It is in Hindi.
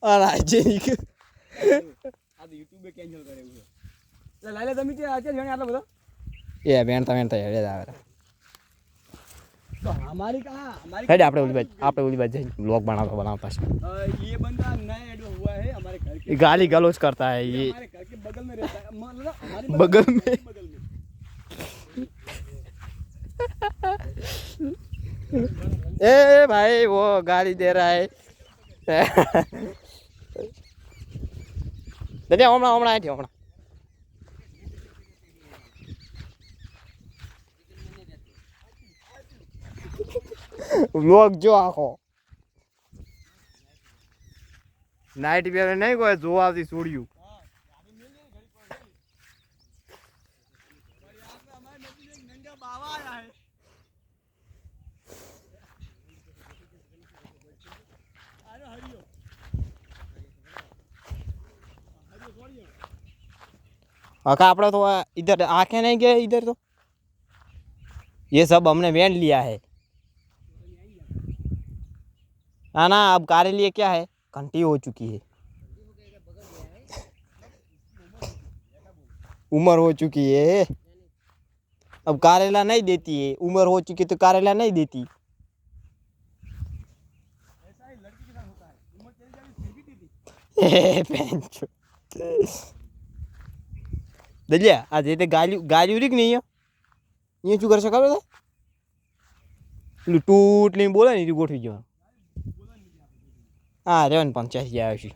અનહાઇજેનિક આ તો યુટ્યુબે કેન્સલ કરે એવું છે લાલે તમે કે આજે જણે આટલો બધો એ વેણતા હેડે આવે तो हमारी कहाँ हमारी હેડે આપણે ઓલી બાજુ જઈને બ્લોગ बनाता है ये बंदा नया ऐड हुआ है हमारे घर के ये गाली गलौज करता है ये हमारे घर के बगल में रहता है मतलब हमारे बगल में ए भाई वो गाली दे रहा है दादा हमारा आई थी हमारा लोग जो आखो नाइट वेयर नहीं कोई जो आती छोड़ियो अका अपना तो इधर आंखें नहीं गए इधर तो ये सब हमने वेन लिया है हाँ ना अब कारे लिए क्या है घंटी हो चुकी है उम्र हो चुकी है अब कारेला नहीं देती है उम्र हो चुकी तो कारेला नहीं देती दलिया आज ये गाली गाली उरी नहीं है ये चू कर सका टूट नहीं बोला नहीं गोठी जो हाँ रेवन 85 આવ્યો છે